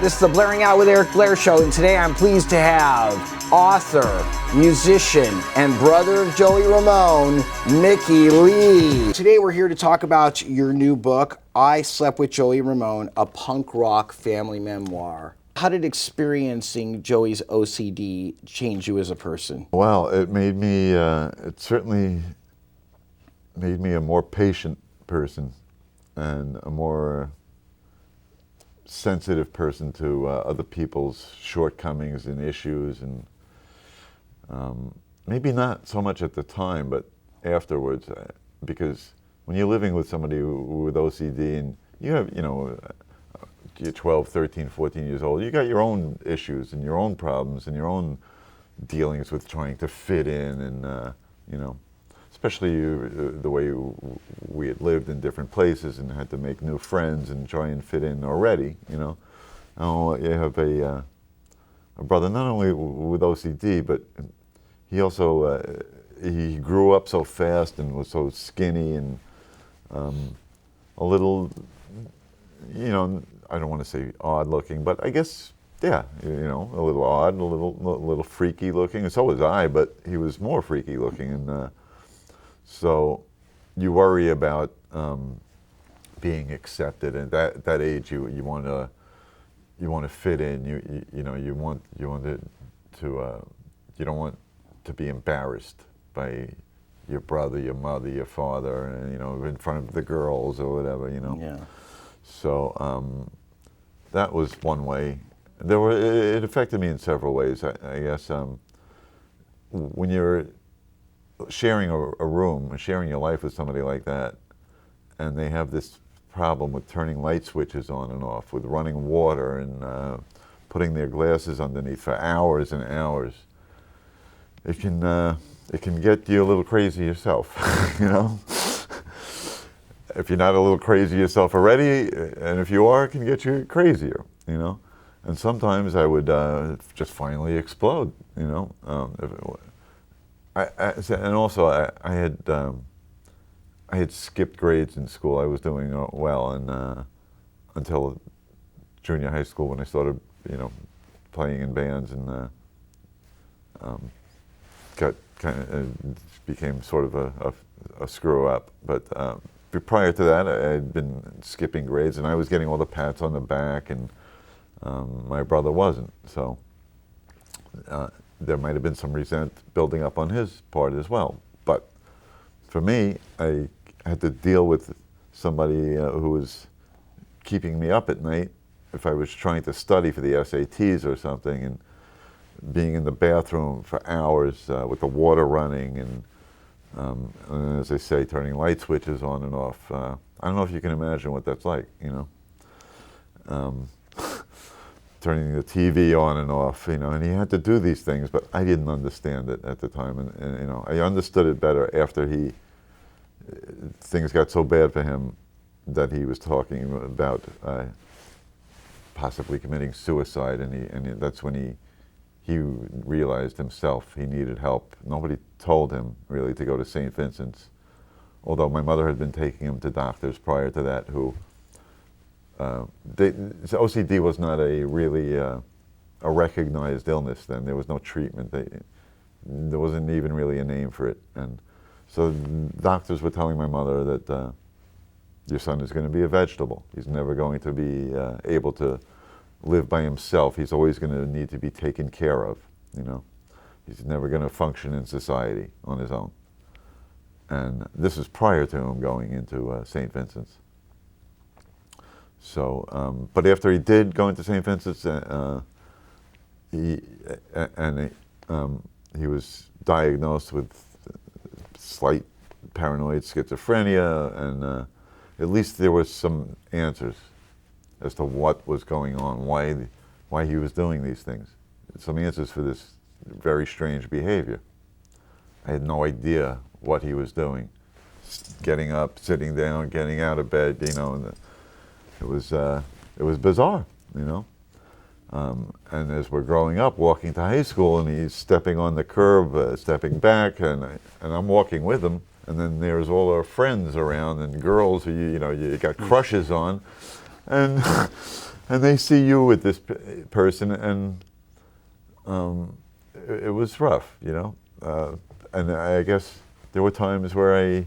This is the Blairing Out with Eric Blair show, and today I'm pleased to have author, musician, and brother of Joey Ramone, Mickey Leigh. Today we're here to talk about your new book, I Slept with Joey Ramone, a punk rock family memoir. How did experiencing Joey's O.C.D. change you as a person? Well, it made me, it certainly made me a more patient person and a more sensitive person to other people's shortcomings and issues, and maybe not so much at the time, but afterwards, because when you're living with somebody with OCD and you have, you're 12, 13, 14 years old, you got your own issues and your own problems and your own dealings with trying to fit in, and especially the way we had lived in different places and had to make new friends and try and fit in already, Oh, you have a brother not only with OCD, but he also, he grew up so fast and was so skinny and a little, I don't want to say odd looking, but I guess, yeah, a little odd, a little freaky looking, and so was I, but he was more freaky looking, and so you worry about being accepted, and at that age you want to fit in. You don't want to be embarrassed by your brother, your mother, your father, and in front of the girls or whatever. Yeah. So that was one way. It affected me in several ways. I guess when you're sharing a room, sharing your life with somebody like that, and they have this problem with turning light switches on and off, with running water, and putting their glasses underneath for hours and hours, it can get you a little crazy yourself, If you're not a little crazy yourself already, and if you are, it can get you crazier, And sometimes I would just finally explode, And also, I had skipped grades in school. I was doing well, and until junior high school, when I started, playing in bands, and became sort of a screw up. But prior to that, I had been skipping grades, and I was getting all the pats on the back, and my brother wasn't. So there might have been some resentment building up on his part as well. But for me, I had to deal with somebody who was keeping me up at night if I was trying to study for the SATs or something, and being in the bathroom for hours with the water running, and as I say, turning light switches on and off. I don't know if you can imagine what that's like, turning the TV on and off, and he had to do these things, but I didn't understand it at the time, and I understood it better after things got so bad for him that he was talking about possibly committing suicide, and that's when he realized himself he needed help. Nobody told him really to go to St. Vincent's, although my mother had been taking him to doctors prior to that who OCD was not a really a recognized illness then. There was no treatment. There wasn't even really a name for it. And so doctors were telling my mother that your son is going to be a vegetable. He's never going to be able to live by himself. He's always going to need to be taken care of, He's never going to function in society on his own. And this was prior to him going into St. Vincent's. So, but after he did go into St. Vincent's, he was diagnosed with slight paranoid schizophrenia, and at least there was some answers as to what was going on, why he was doing these things. Some answers for this very strange behavior. I had no idea what he was doing. Getting up, sitting down, getting out of bed, and it was bizarre, And as we're growing up, walking to high school, and he's stepping on the curb, stepping back, and I'm walking with him, and then there's all our friends around and girls who you got crushes on, and and they see you with this person, and it was rough, you know. And I guess there were times where I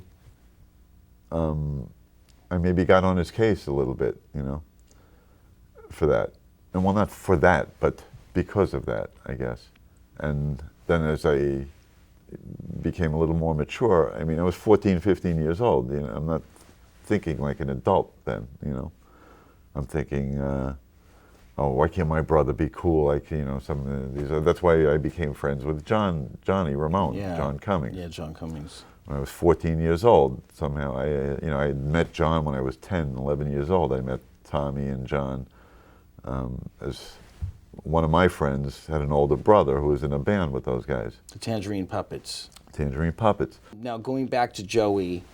maybe got on his case a little bit, you know, for that. And well, not for that, but because of that, I guess. And then as I became a little more mature, I mean, I was 14, 15 years old. You know, I'm not thinking like an adult then, you know. I'm thinking, oh, why can't my brother be cool like, you know, some of these? That's why I became friends with Johnny Ramone, John Cummings. Yeah, John Cummings. When I was 14 years old, somehow I had met John when I was 10, 11 years old. I met Tommy and John as one of my friends had an older brother who was in a band with those guys. The Tangerine Puppets. Tangerine Puppets. Now, going back to Joey,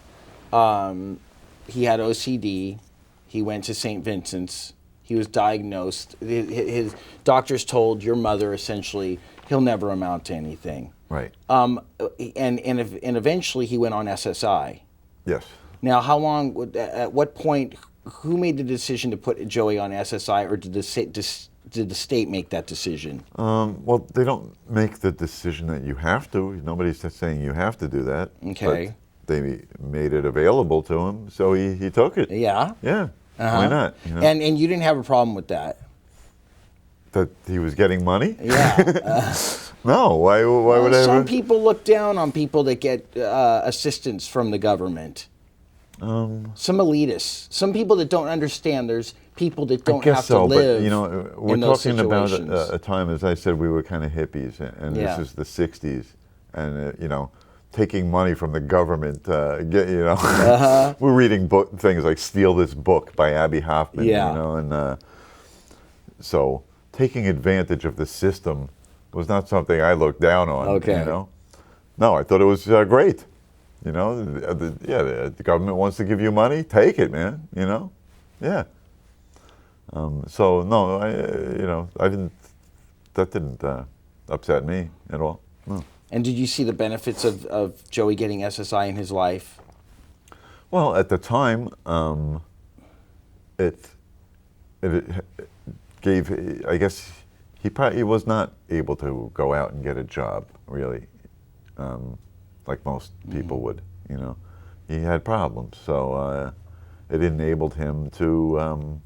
he had O.C.D. He went to St. Vincent's. He was diagnosed. His doctors told your mother essentially he'll never amount to anything. Right. And eventually he went on S.S.I. Yes. Now, how long? At what point? Who made the decision to put Joey on SSI, or did the state make that decision? Well, they don't make the decision that you have to. Nobody's saying you have to do that. Okay. But they made it available to him, so he took it. Yeah. Yeah. Why not? You know? And you didn't have a problem with that? That he was getting money? Yeah. No. Why would I? Some people look down on people that get assistance from the government. Some elitists, some people that don't understand. There's people that don't have to live. But, you know, we're in those talking about situations. a time, as I said, we were kind of hippies, and this is the '60s, and you know, taking money from the government. We're reading things like "Steal This Book" by Abby Hoffman. Yeah. You know, and so taking advantage of the system was not something I looked down on. Okay. You know, no, I thought it was great. You know, the government wants to give you money, take it, man. You know, yeah. So no, that didn't upset me at all. No. And did you see the benefits of Joey getting SSI in his life? Well, at the time, it gave. I guess he was not able to go out and get a job really. Like most people would, you know. He had problems, so it enabled him to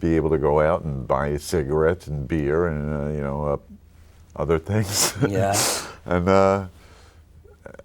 be able to go out and buy cigarettes and beer and other things. Yeah.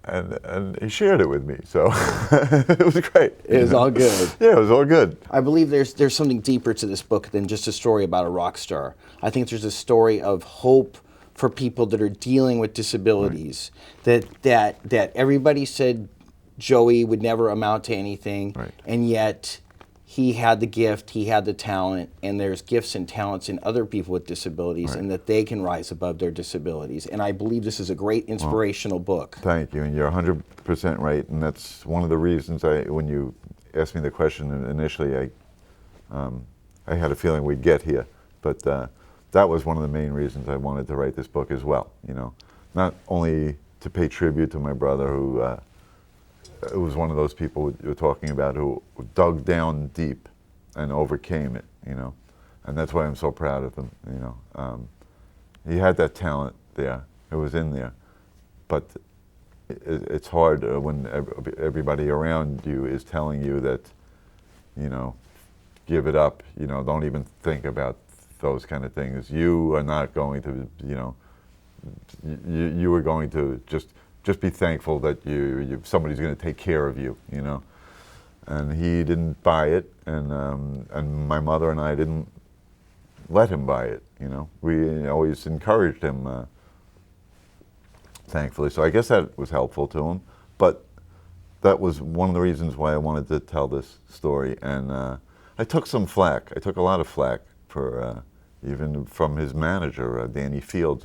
and he shared it with me, so it was great. It was all good. Yeah, it was all good. I believe there's something deeper to this book than just a story about a rock star. I think there's a story of hope for people that are dealing with disabilities. Right. That everybody said Joey would never amount to anything, right. And yet he had the gift, he had the talent, and there's gifts and talents in other people with disabilities, right. And that they can rise above their disabilities. And I believe this is a great inspirational book. Thank you, and you're 100% right. And that's one of the reasons when you asked me the question initially, I had a feeling we'd get here, but. That was one of the main reasons I wanted to write this book as well. You know, not only to pay tribute to my brother, who was one of those people you're talking about who dug down deep and overcame it. You know, and that's why I'm so proud of him. You know, he had that talent there; it was in there, but it's hard when everybody around you is telling you that, you know, give it up. You know, don't even think about those kind of things. You are not going to, you know, you are going to just be thankful that somebody's going to take care of you, you know. And he didn't buy it, and my mother and I didn't let him buy it, you know. We always encouraged him, thankfully. So I guess that was helpful to him. But that was one of the reasons why I wanted to tell this story. And I took some flack. I took a lot of flack for even from his manager, Danny Fields.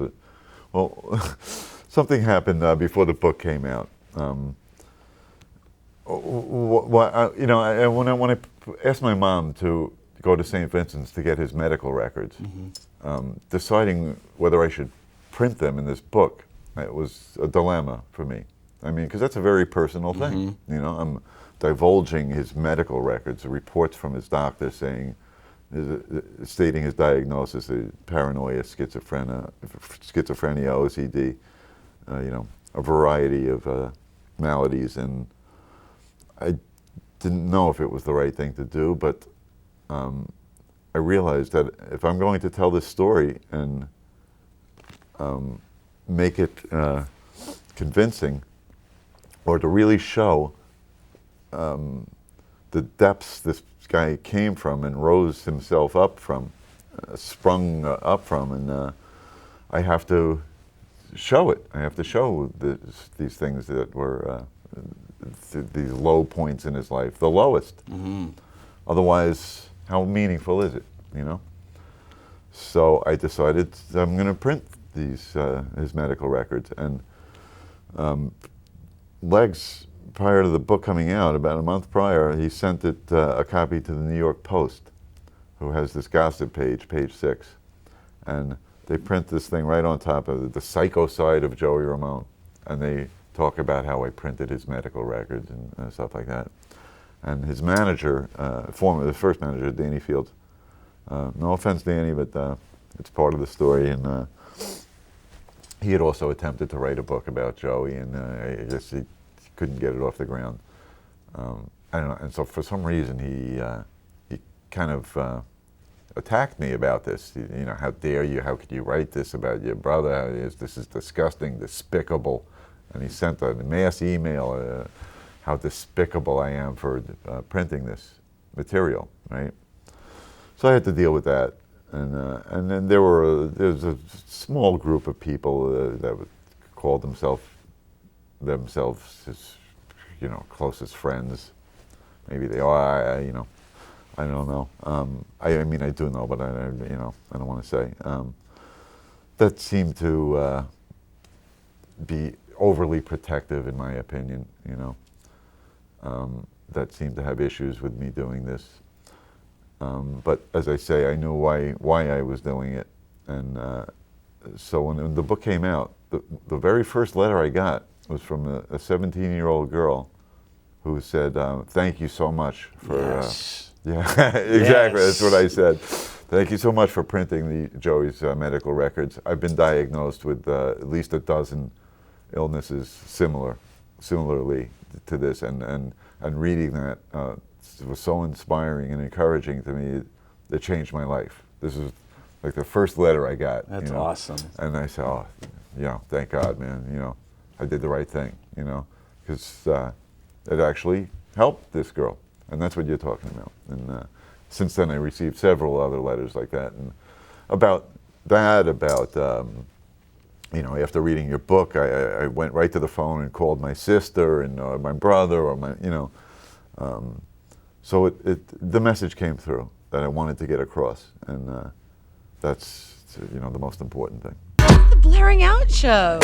Well, something happened before the book came out. When I asked my mom to go to St. Vincent's to get his medical records, deciding whether I should print them in this book, it was a dilemma for me. I mean, because that's a very personal thing. You know, I'm divulging his medical records, reports from his doctor saying, stating his diagnosis: paranoia, schizophrenia, O.C.D. You know, a variety of maladies, and I didn't know if it was the right thing to do, but I realized that if I'm going to tell this story and make it convincing, or to really show the depths this guy came from and rose himself up from, sprung up from, and I have to show it. I have to show these things that were these low points in his life, the lowest. Mm-hmm. Otherwise, how meaningful is it, you know? So I decided I'm going to print these his medical records. And Legs, prior to the book coming out, about a month prior, he sent it a copy to the New York Post, who has this gossip page, page 6, and they print this thing right on top of it, the psycho side of Joey Ramone, and they talk about how I printed his medical records and stuff like that. And his manager, the first manager, Danny Fields, no offense, Danny, but it's part of the story, and he had also attempted to write a book about Joey, and I guess he couldn't get it off the ground. I don't know, and so for some reason he kind of attacked me about this. You know, how dare you? How could you write this about your brother? This is disgusting, despicable. And he sent a mass email how despicable I am for printing this material, right? So I had to deal with that, and then there's a small group of people that would call themselves his, you know, closest friends. Maybe they are, you know, I don't know. I mean, I do know, but I don't want to say. That seemed to be overly protective, in my opinion, you know. That seemed to have issues with me doing this. But as I say, I knew why I was doing it. And so when the book came out, the very first letter I got was from a 17-year-old girl who said, thank you so much for... Yes. Yeah, exactly, Yes. That's what I said. Thank you so much for printing Joey's medical records. I've been diagnosed with at least a dozen illnesses similarly to this, and reading that was so inspiring and encouraging to me. It changed my life. This is like the first letter I got. That's you know? awesome. And I said, oh, you know, thank God, man. You know, I did the right thing. You know, because it actually helped this girl, and that's what you're talking about. And since then, I received several other letters like that, and about you know, after reading your book, I went right to the phone and called my sister and my brother, or my, you know. So the message came through that I wanted to get across, and that's, you know, the most important thing. The Blaring Out Show.